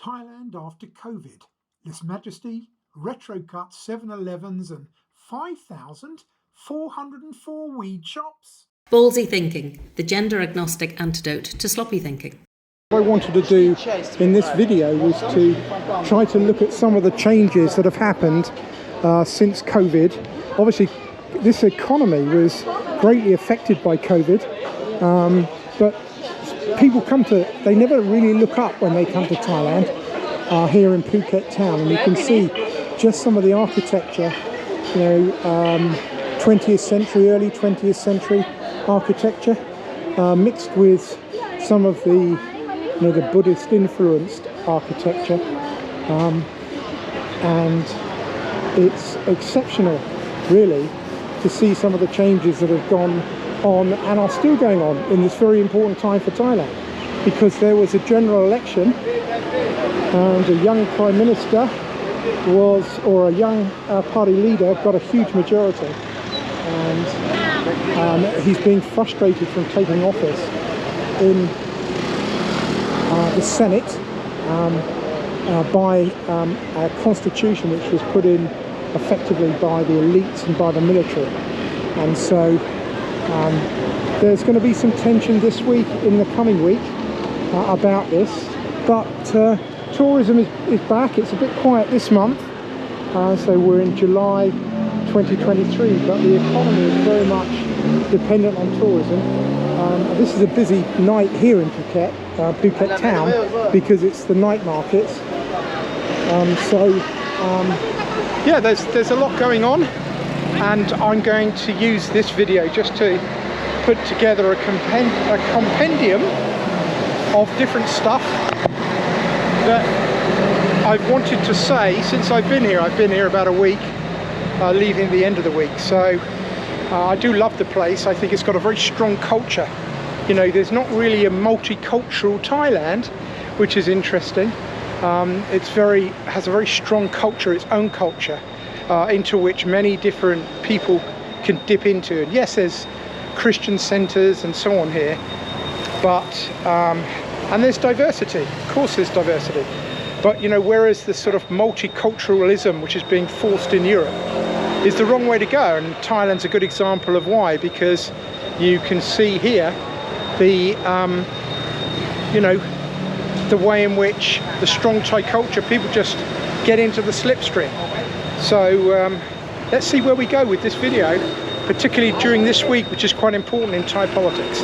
Thailand after COVID, Lèse-Majesté, retro cut 7-Elevens and 5,404 weed shops. Ballsy thinking, the gender-agnostic antidote to sloppy thinking. What I wanted to do in this video was to try to look at some of the changes that have happened since COVID. Obviously, this economy was greatly affected by COVID, but people they never really look up when they come to Thailand, here in Phuket town, and you can see just some of the architecture, 20th century, early 20th century architecture, mixed with some of the Buddhist influenced architecture, and it's exceptional really to see some of the changes that have gone on and are still going on in this very important time for Thailand, because there was a general election and a young prime minister or a young party leader got a huge majority, and he's being frustrated from taking office in the Senate by a constitution which was put in effectively by the elites and by the military. And so there's going to be some tension this week, in the coming week, about this. But tourism is back. It's a bit quiet this month, so we're in July 2023, but the economy is very much dependent on tourism. This is a busy night here in Phuket town, because it's the night markets. Yeah, there's a lot going on, and I'm going to use this video just to put together a compendium of different stuff that I've wanted to say since I've been here. I've been here about a week, leaving the end of the week. So I do love the place. I think it's got a very strong culture. There's not really a multicultural Thailand, which is interesting. It has a very strong culture, its own culture, into which many different people can dip into. And yes, there's Christian centres and so on here, but and there's diversity. Of course, there's diversity. But whereas the sort of multiculturalism which is being forced in Europe is the wrong way to go, and Thailand's a good example of why, because you can see here the way in which the strong Thai culture, people just get into the slipstream. So let's see where we go with this video, particularly during this week, which is quite important in Thai politics.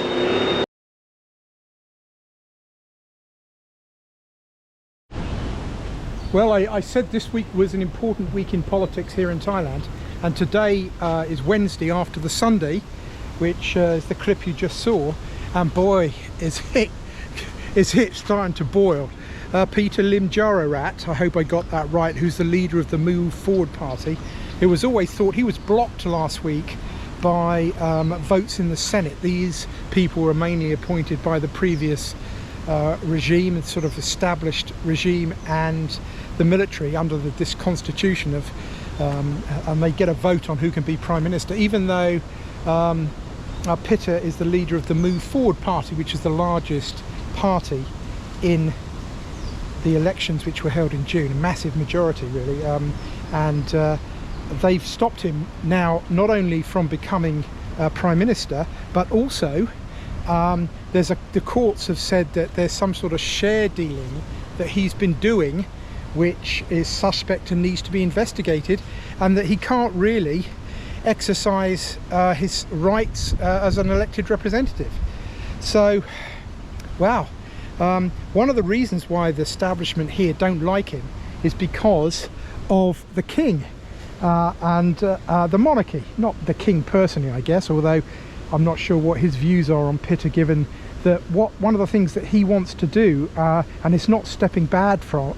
Well, I said this week was an important week in politics here in Thailand, and today is Wednesday after the Sunday, which is the clip you just saw, and boy, is it starting to boil. Peter Limjarorat, I hope I got that right, who's the leader of the Move Forward party. It was always thought he was blocked last week by votes in the Senate. These people were mainly appointed by the previous regime, the sort of established regime, and the military under this constitution of, and they get a vote on who can be prime minister, even though Peter is the leader of the Move Forward party, which is the largest party in the elections which were held in June, a massive majority really, and they've stopped him now not only from becoming prime minister, but also the courts have said that there's some sort of share dealing that he's been doing which is suspect and needs to be investigated, and that he can't really exercise his rights as an elected representative. So wow, one of the reasons why the establishment here don't like him is because of the king and the monarchy. Not the king personally, I guess, although I'm not sure what his views are on Peter, given that one of the things that he wants to do, and it's not stepping back from,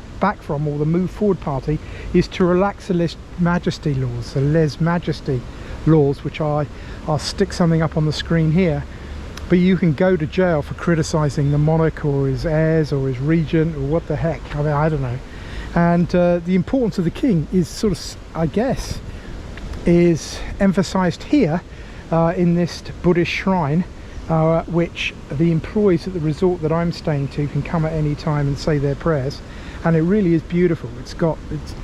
or the Move Forward party, is to relax the Lèse-Majesté laws, the Lèse-Majesté laws, which I'll stick something up on the screen here. But you can go to jail for criticising the monarch or his heirs or his regent or what the heck. I mean, I don't know. And the importance of the king is sort of, I guess, is emphasised here in this Buddhist shrine, which the employees at the resort that I'm staying to can come at any time and say their prayers. and it really is beautiful.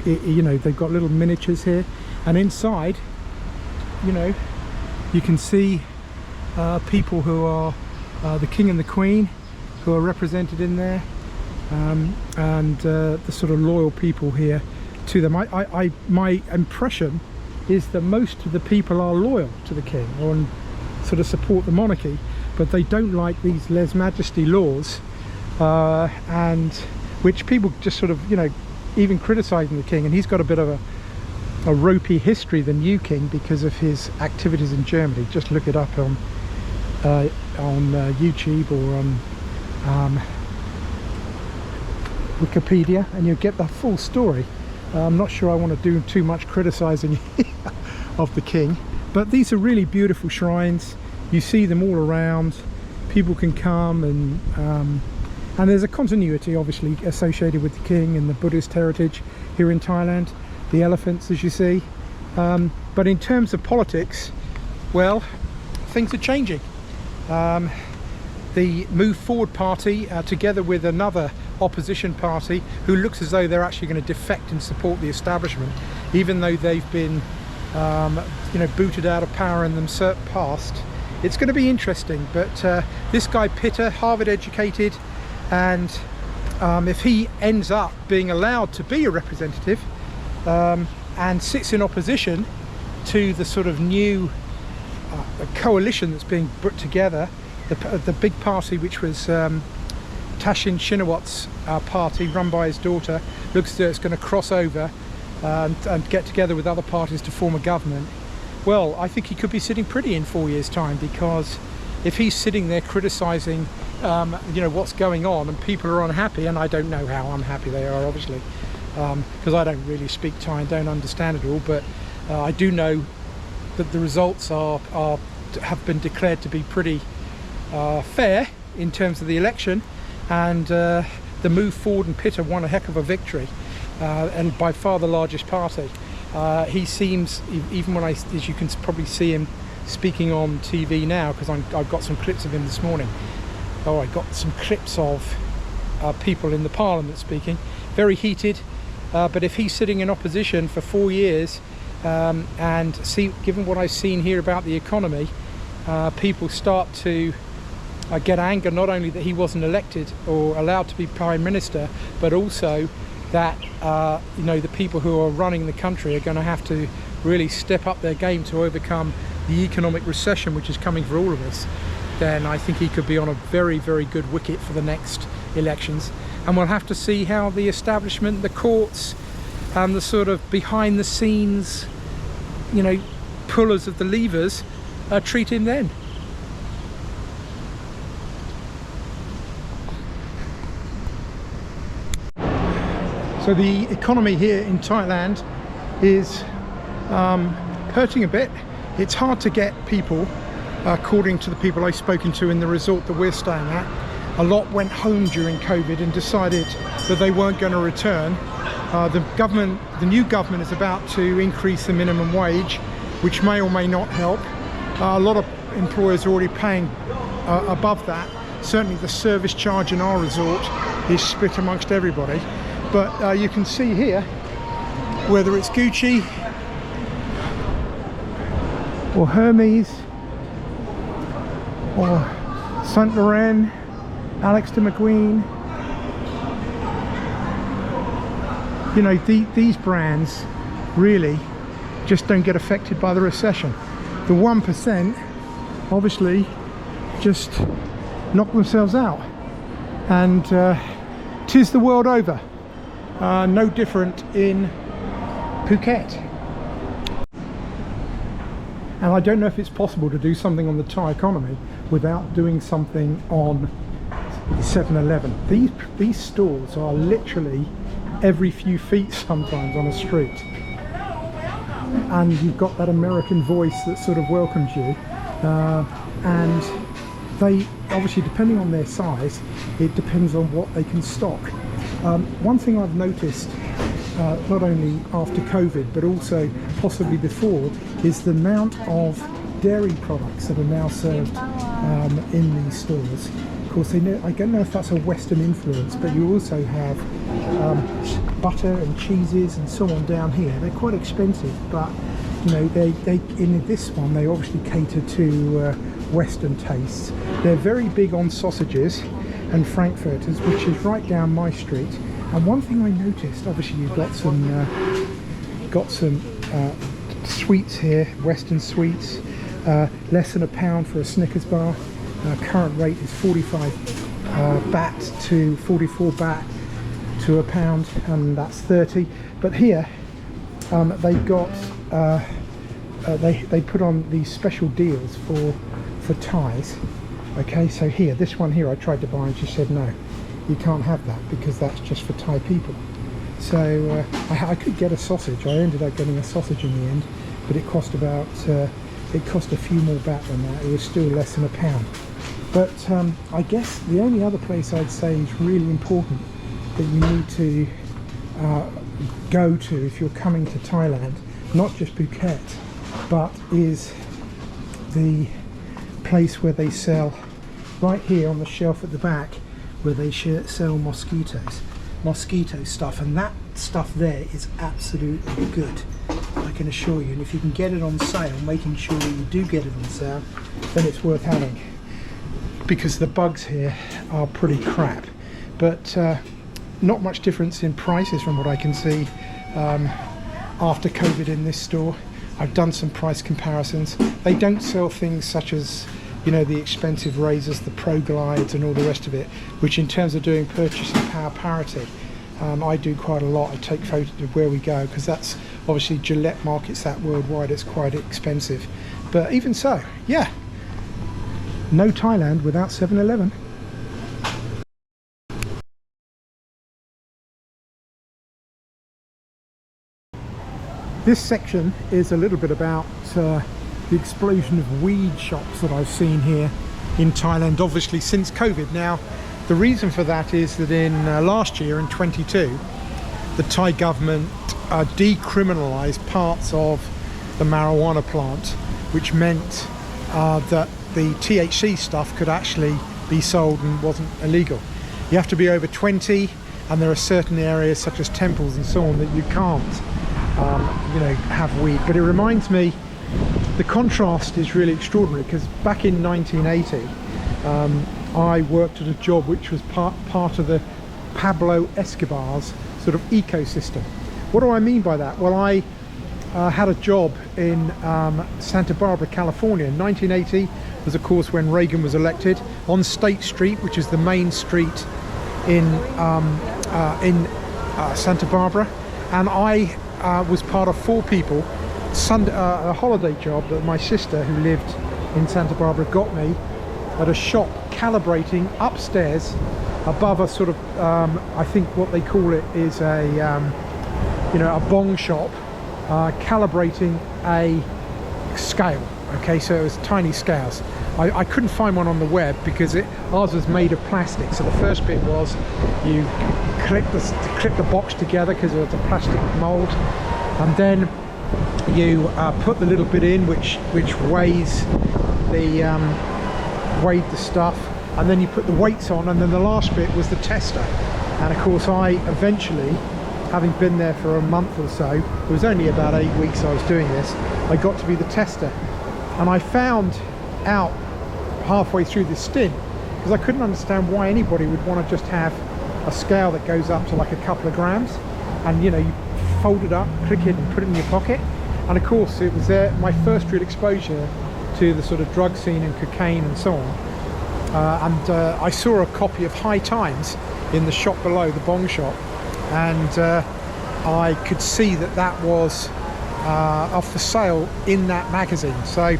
You know, they've got little miniatures here, and inside, you know, you can see people who are the king and the queen who are represented in there, and the sort of loyal people here to them. My impression is that most of the people are loyal to the king or sort of support the monarchy, but they don't like these Lèse-Majesté laws, and which people just sort of, you know, even criticizing the king. And he's got a bit of a ropey history, the new king, because of his activities in Germany. Just look it up on YouTube or on Wikipedia, and you'll get the full story. I'm not sure I want to do too much criticizing of the king, but these are really beautiful shrines. You see them all around. People can come, and there's a continuity obviously associated with the king and the Buddhist heritage here in Thailand. The elephants, as you see, but in terms of politics, well, things are changing. The Move Forward party, together with another opposition party who looks as though they're actually going to defect and support the establishment, even though they've been you know, booted out of power in the past. It's going to be interesting. But this guy Pitta, Harvard educated, and if he ends up being allowed to be a representative and sits in opposition to the sort of new coalition that's being put together, the big party, which was Thaksin Shinawat's party, run by his daughter, looks as though it's going to cross over and get together with other parties to form a government. Well, I think he could be sitting pretty in 4 years' time, because if he's sitting there criticising you know, what's going on, and people are unhappy, and I don't know how unhappy they are, obviously, because I don't really speak Thai and don't understand it all, but I do know that the results have been declared to be pretty fair in terms of the election, and the Move Forward and Pitta won a heck of a victory, and by far the largest party. He seems, even when as you can probably see him speaking on TV now, because I've got some clips of him this morning. I got some clips of people in the Parliament speaking, very heated. But if he's sitting in opposition for 4 years, and given what I've seen here about the economy, people start to get anger, not only that he wasn't elected or allowed to be Prime Minister, but also that you know, the people who are running the country are going to have to really step up their game to overcome the economic recession which is coming for all of us. Then I think he could be on a very, very good wicket for the next elections, and we'll have to see how the establishment, the courts, and the sort of behind the scenes, you know, pullers of the levers treat him then. So the economy here in Thailand is hurting a bit. It's hard to get people, according to the people I've spoken to in the resort that we're staying at. A lot went home during COVID and decided that they weren't going to return. The new government is about to increase the minimum wage, which may or may not help. A lot of employers are already paying above that. Certainly the service charge in our resort is split amongst everybody. But you can see here, whether it's Gucci or Hermes or Saint Laurent, Alex de McQueen, you know, these brands really just don't get affected by the recession. The 1% obviously just knock themselves out, and 'tis the world over. No different in Phuket. And I don't know if it's possible to do something on the Thai economy without doing something on 7-Eleven. These stores are literally every few feet sometimes on a street, and you've got that American voice that sort of welcomes you, and they obviously, depending on their size, it depends on what they can stock. One thing I've noticed, not only after COVID but also possibly before, is the amount of dairy products that are now served in these stores Of course, I don't know if that's a Western influence, but you also have butter and cheeses and so on down here. They're quite expensive, but you know, they in this one they obviously cater to Western tastes. They're very big on sausages and frankfurters, which is right down my street. And one thing I noticed, obviously you've got some sweets here, Western sweets, less than £1 for a Snickers bar. Current rate is 45 baht to 44 baht to £1, and that's 30. But here they've got they put on these special deals for Thais. Okay, so here, this one here I tried to buy and she said no, you can't have that because that's just for Thai people. So I could get a sausage. I ended up getting a sausage in the end, but it cost about it cost a few more baht than that. It was still less than £1. But I guess the only other place I'd say is really important that you need to go to if you're coming to Thailand, not just Phuket, but is the place where they sell, right here on the shelf at the back, where they sell mosquito stuff, and that stuff there is absolutely good, I can assure you. And if you can get it on sale, making sure that you do get it on sale, then it's worth having, because the bugs here are pretty crap. But not much difference in prices from what I can see after COVID in this store. I've done some price comparisons. They don't sell things such as, you know, the expensive razors, the Pro Glides and all the rest of it, which in terms of doing purchasing power parity, I do quite a lot. I take photos of where we go, because that's obviously Gillette markets that worldwide. It's quite expensive. But even so, yeah, no Thailand without 7-Eleven. This section is a little bit about the explosion of weed shops that I've seen here in Thailand, obviously since COVID. Now, the reason for that is that in last year, in 22, the Thai government decriminalised parts of the marijuana plant, which meant that the THC stuff could actually be sold and wasn't illegal. You have to be over 20, and there are certain areas such as temples and so on that you can't you know, have weed. But it reminds me, the contrast is really extraordinary, because back in 1980 I worked at a job which was part of the Pablo Escobar's sort of ecosystem. What do I mean by that? Well, I had a job in Santa Barbara, California. In 1980 was of course when Reagan was elected, on State Street, which is the main street in Santa Barbara, and I was part of 4 people. A holiday job that my sister, who lived in Santa Barbara, got me at a shop calibrating upstairs above a sort of I think what they call it is a you know, a bong shop, calibrating a scale. Okay, so it was tiny scales. I couldn't find one on the web because ours was made of plastic. So the first bit was you clip the box together because it was a plastic mold, and then you put the little bit in which weighs the weighed the stuff, and then you put the weights on, and then the last bit was the tester. And of course I eventually, having been there for a month or so, it was only about 8 weeks I was doing this, I got to be the tester. And I found out halfway through this stint, because I couldn't understand why anybody would want to just have a scale that goes up to like a couple of grams, and you know, you fold it up, click it and put it in your pocket. And of course it was there, my first real exposure to the sort of drug scene and cocaine and so on. I saw a copy of High Times in the shop below, the bong shop, and I could see that that was off for sale in that magazine. So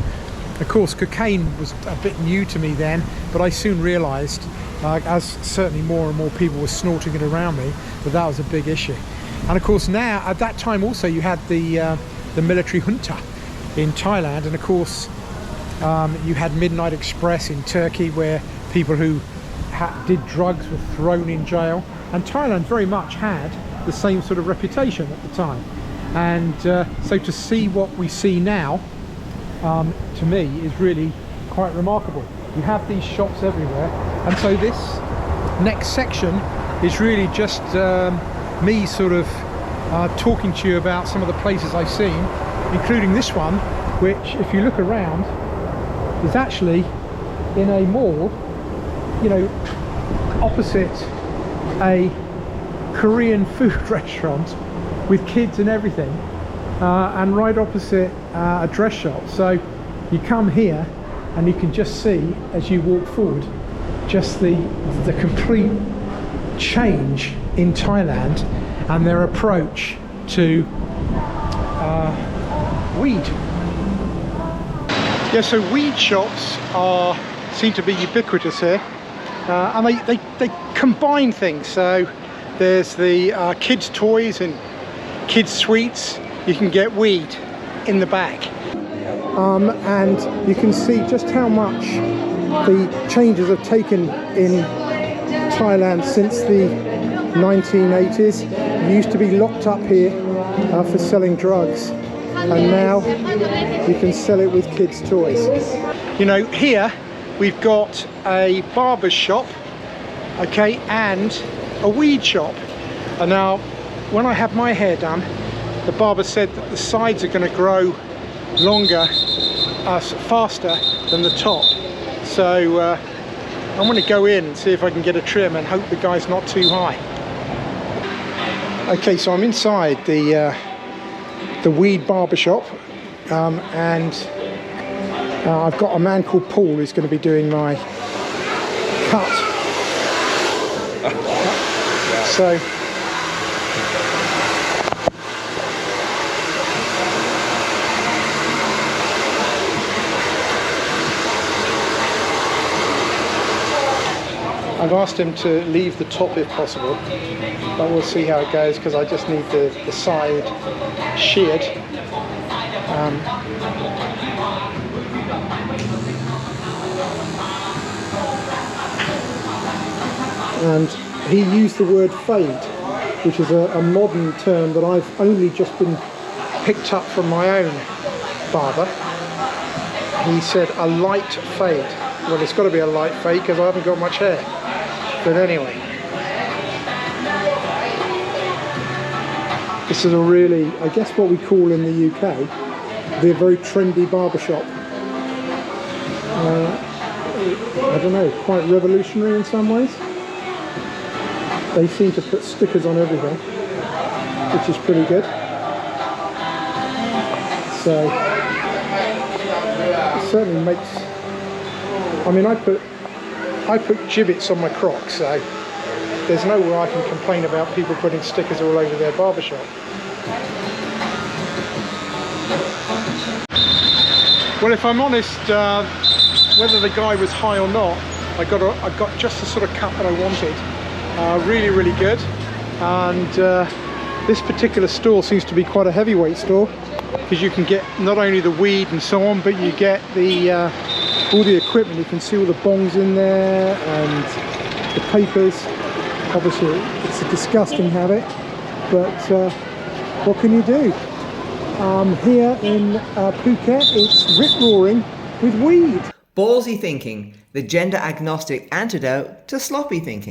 of course cocaine was a bit new to me then, but I soon realized, as certainly more and more people were snorting it around me, that was a big issue. And of course now, at that time also, you had the military junta in Thailand, and of course you had Midnight Express in Turkey, where people who did drugs were thrown in jail. And Thailand very much had the same sort of reputation at the time. And so to see what we see now, to me, is really quite remarkable. you have these shops everywhere, and so this next section is really just me sort of talking to you about some of the places I've seen, including this one, which if you look around is actually in a mall, you know, opposite a Korean food restaurant with kids and everything, and right opposite a dress shop. So you come here and you can just see as you walk forward just the complete change in Thailand and their approach to weed. Yeah, so weed shops seem to be ubiquitous here, and they combine things. So there's the kids' toys and kids' sweets. You can get weed in the back, and you can see just how much the changes have taken in Thailand since the 1980s. You used to be locked up here for selling drugs, and now you can sell it with kids' toys. You know, here we've got a barber shop, okay, and a weed shop. And now when I had my hair done, the barber said that the sides are going to grow longer, faster than the top. So I'm going to go in and see if I can get a trim and hope the guy's not too high. Okay, so I'm inside the weed barber shop, and I've got a man called Paul who's going to be doing my cut. So I've asked him to leave the top if possible, but we'll see how it goes because I just need the side sheared. And he used the word fade, which is a modern term that I've only just been picked up from my own barber. He said a light fade. Well, it's got to be a light fade because I haven't got much hair. But anyway, this is a really, I guess what we call in the UK, the very trendy barbershop. I don't know, quite revolutionary in some ways. They seem to put stickers on everything, which is pretty good. So it certainly makes, I mean, I put gibbets on my Crocs, so there's no way I can complain about people putting stickers all over their barbershop. Well, if I'm honest, whether the guy was high or not, I got just the sort of cut that I wanted. Really, really good. And this particular store seems to be quite a heavyweight store, because you can get not only the weed and so on, but you get the all the equipment. You can see all the bongs in there and the papers. Obviously it's a disgusting habit, but what can you do? Here in Phuket, it's rip-roaring with weed. Ballsy thinking, the gender agnostic antidote to sloppy thinking.